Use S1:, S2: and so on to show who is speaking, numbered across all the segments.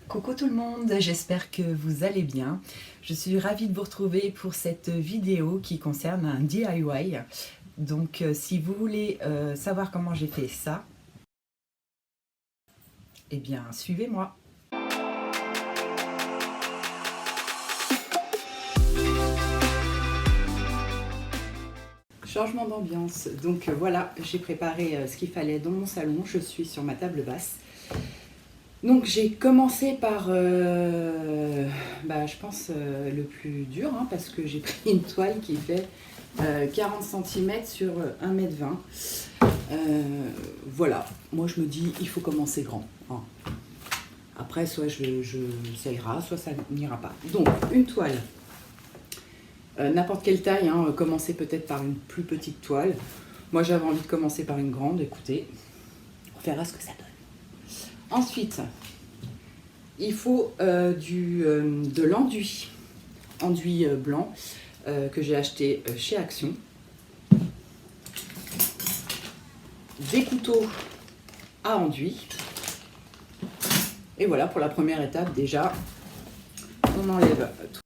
S1: Coucou tout le monde, j'espère que vous allez bien. Je suis ravie de vous retrouver pour cette vidéo qui concerne un DIY. Donc si vous voulez savoir comment j'ai fait ça, eh bien suivez-moi. Changement d'ambiance, donc voilà, j'ai préparé ce qu'il fallait dans mon salon, je suis sur ma table basse. Donc j'ai commencé par, je pense, le plus dur, hein, parce que j'ai pris une toile qui fait 40 cm sur 1,20 m. Voilà, moi je me dis, il faut commencer grand. Hein. Après, soit ça ira, soit ça n'ira pas. Donc, une toile, n'importe quelle taille, hein, commencez peut-être par une plus petite toile. Moi j'avais envie de commencer par une grande, écoutez, on verra ce que ça donne. Ensuite, il faut de l'enduit, enduit blanc que j'ai acheté chez Action, des couteaux à enduit, et voilà pour la première étape. Déjà, on enlève tout.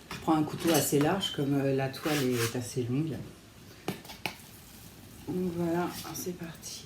S1: Je prends un couteau assez large, comme la toile est assez longue. Donc voilà, c'est parti.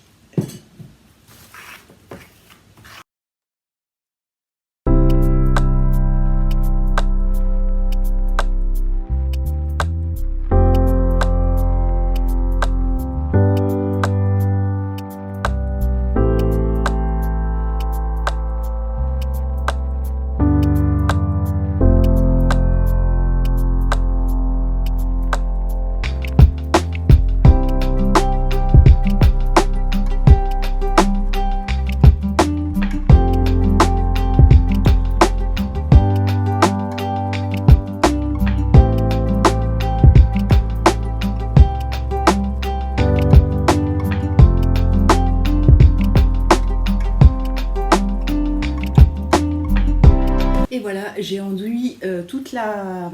S1: Et voilà, j'ai enduit toute la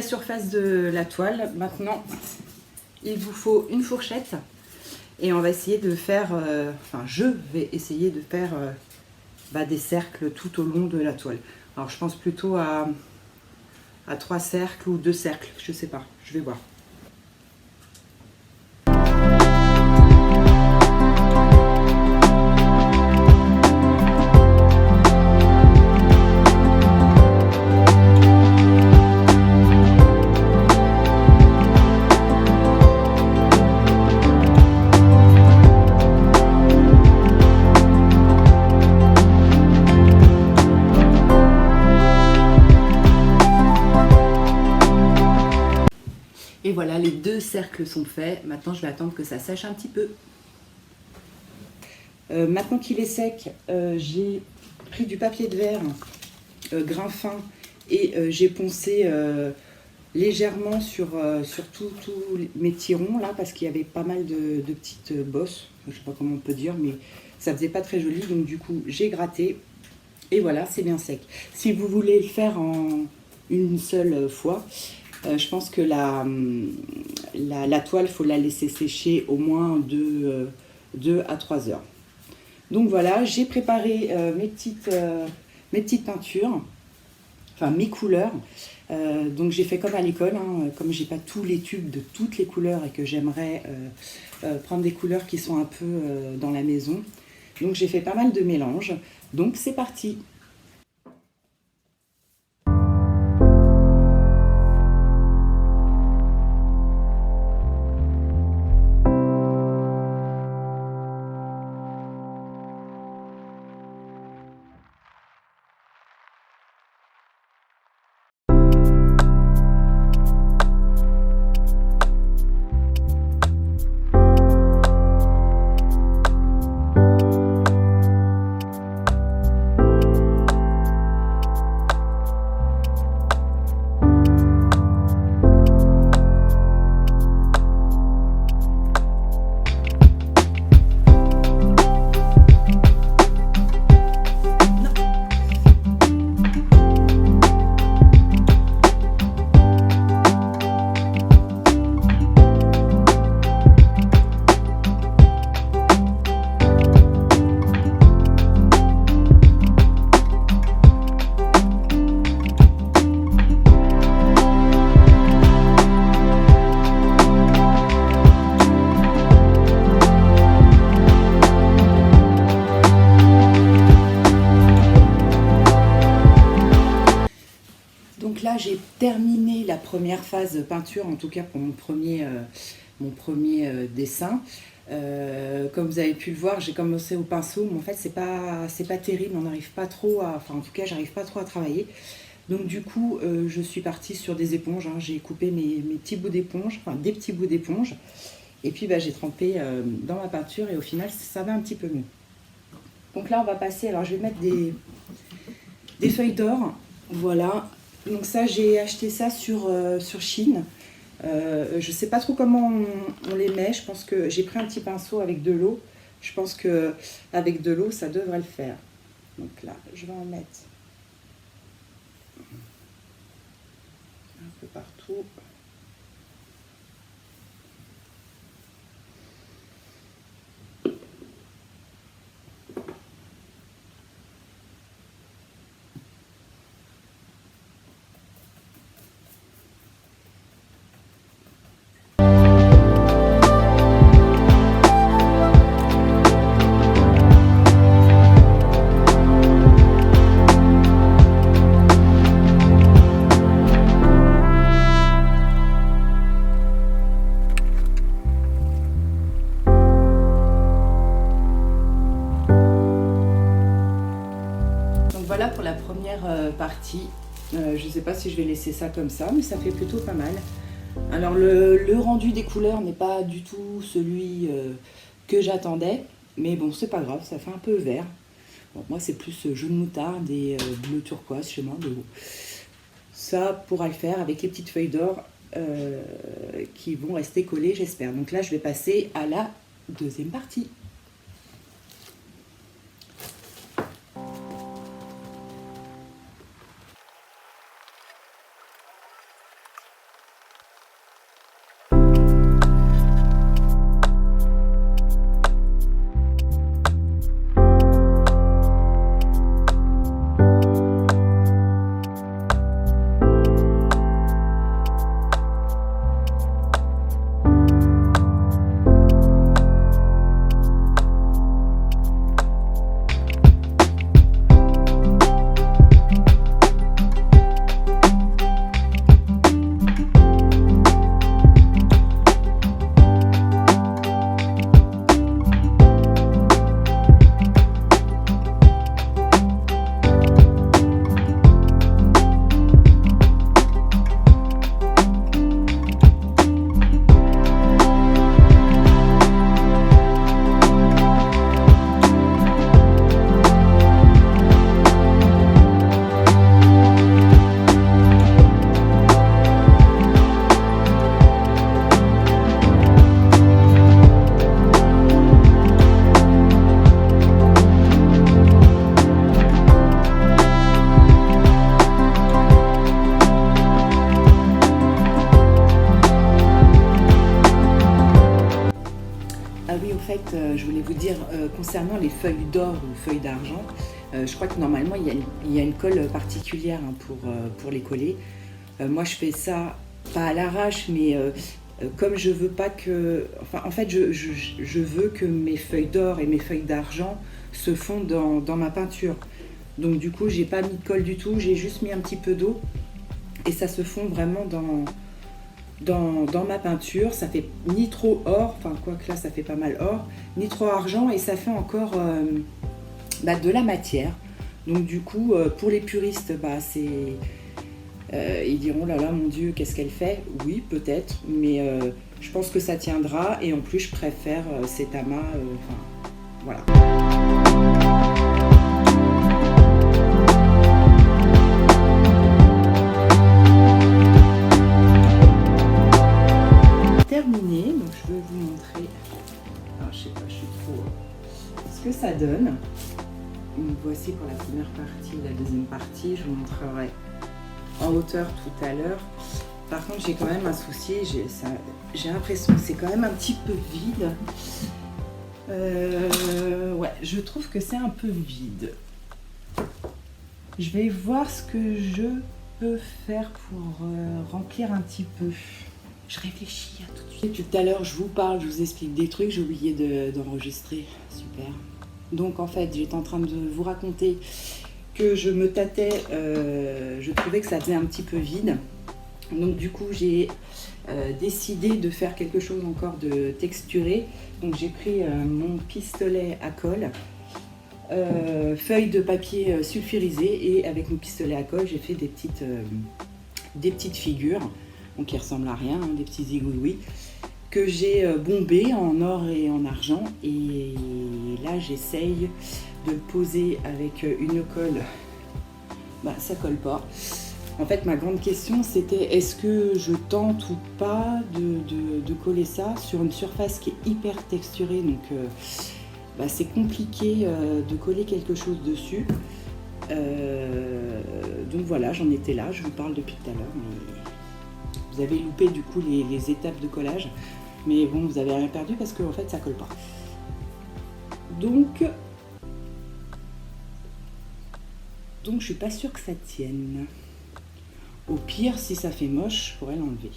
S1: surface de la toile. Maintenant, il vous faut une fourchette et on va essayer de faire, je vais essayer de faire des cercles tout au long de la toile. Alors je pense plutôt à 3 cercles ou 2 cercles, je sais pas, je vais voir. Et voilà, les 2 cercles sont faits. Maintenant, je vais attendre que ça sèche un petit peu. Maintenant qu'il est sec, j'ai pris du papier de verre grain fin et j'ai poncé légèrement sur tous mes tirons là, parce qu'il y avait pas mal de petites bosses. Je ne sais pas comment on peut dire, mais ça faisait pas très joli. Donc du coup, j'ai gratté et voilà, c'est bien sec. Si vous voulez le faire en une seule fois, je pense que la toile, il faut la laisser sécher au moins 2 à 3 heures. Donc voilà, j'ai préparé mes petites peintures, enfin mes couleurs. Donc j'ai fait comme à l'école, hein, comme j'ai pas tous les tubes de toutes les couleurs et que j'aimerais prendre des couleurs qui sont un peu dans la maison. Donc j'ai fait pas mal de mélanges. Donc c'est parti! j'ai terminé la première phase de peinture, en tout cas pour mon premier dessin. Comme vous avez pu le voir, j'ai commencé au pinceau, mais en fait c'est pas terrible, on n'arrive pas trop à, enfin en tout cas j'arrive pas trop à travailler. Donc du coup je suis partie sur des éponges, hein. J'ai coupé mes petits bouts d'éponge, enfin des petits bouts d'éponge, et puis j'ai trempé dans ma peinture et au final ça va un petit peu mieux. Donc là on va passer, alors je vais mettre des feuilles d'or, voilà. Donc ça j'ai acheté ça sur Chine. Je sais pas trop comment on les met, je pense que j'ai pris un petit pinceau avec de l'eau, je pense que avec de l'eau ça devrait le faire. Donc là je vais en mettre un peu partout. Voilà pour la première partie. Je ne sais pas si je vais laisser ça comme ça, mais ça fait plutôt pas mal. Alors le rendu des couleurs n'est pas du tout celui que j'attendais, mais bon c'est pas grave, ça fait un peu vert. Bon, moi c'est plus jaune moutarde et bleu turquoise chez moi, mais bon. Ça pourra le faire avec les petites feuilles d'or qui vont rester collées j'espère. Donc là je vais passer à la deuxième partie. Je voulais vous dire concernant les feuilles d'or ou feuilles d'argent, je crois que normalement il y a une colle particulière hein, pour les coller. Moi je fais ça pas à l'arrache, mais comme je veux pas que, enfin en fait je veux que mes feuilles d'or et mes feuilles d'argent se fondent dans ma peinture. Donc du coup j'ai pas mis de colle du tout, j'ai juste mis un petit peu d'eau et ça se fond vraiment dans ma peinture. Ça fait ni trop or, enfin quoi que là ça fait pas mal or, ni trop argent, et ça fait encore de la matière. Donc du coup pour les puristes ils diront là là mon dieu qu'est-ce qu'elle fait. Oui peut-être, mais je pense que ça tiendra, et en plus je préfère cet amas, voilà. Terminé, donc je vais vous montrer, alors je sais pas, je suis trop, ce que ça donne. Donc voici pour la première partie. La deuxième partie je vous montrerai en hauteur tout à l'heure. Par contre j'ai quand même un souci, j'ai l'impression que c'est quand même un petit peu vide. Ouais, je trouve que c'est un peu vide. Je vais voir ce que je peux faire pour remplir un petit peu. Je réfléchis à tout de suite. Depuis tout à l'heure, je vous parle, je vous explique des trucs, j'ai oublié d'enregistrer. Super. Donc en fait, j'étais en train de vous raconter que je me tâtais, je trouvais que ça faisait un petit peu vide. Donc du coup j'ai décidé de faire quelque chose encore de texturé. Donc j'ai pris mon pistolet à colle, feuille de papier sulfurisé, et avec mon pistolet à colle j'ai fait des petites figures, donc qui ressemblent à rien, hein, des petits zigouillis, que j'ai bombé en or et en argent. Et là j'essaye de le poser avec une colle. Bah ça colle pas. En fait ma grande question c'était est-ce que je tente ou pas de coller ça sur une surface qui est hyper texturée. Donc bah, c'est compliqué de coller quelque chose dessus. Donc voilà, j'en étais là, je vous parle depuis tout à l'heure, mais vous avez loupé du coup les étapes de collage. Mais bon, vous avez rien perdu parce qu'en fait ça colle pas. Donc je suis pas sûre que ça tienne. Au pire, si ça fait moche, je pourrais l'enlever.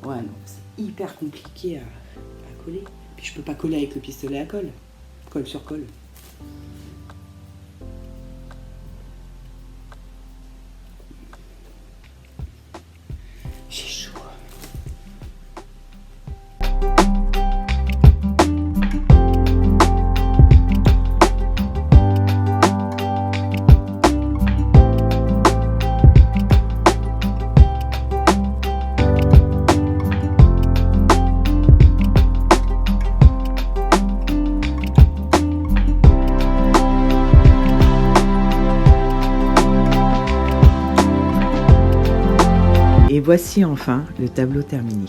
S1: Ouais, non, c'est hyper compliqué à coller. Puis je peux pas coller avec le pistolet à colle. Colle sur colle. J'ai chaud.
S2: Et voici enfin le tableau terminé.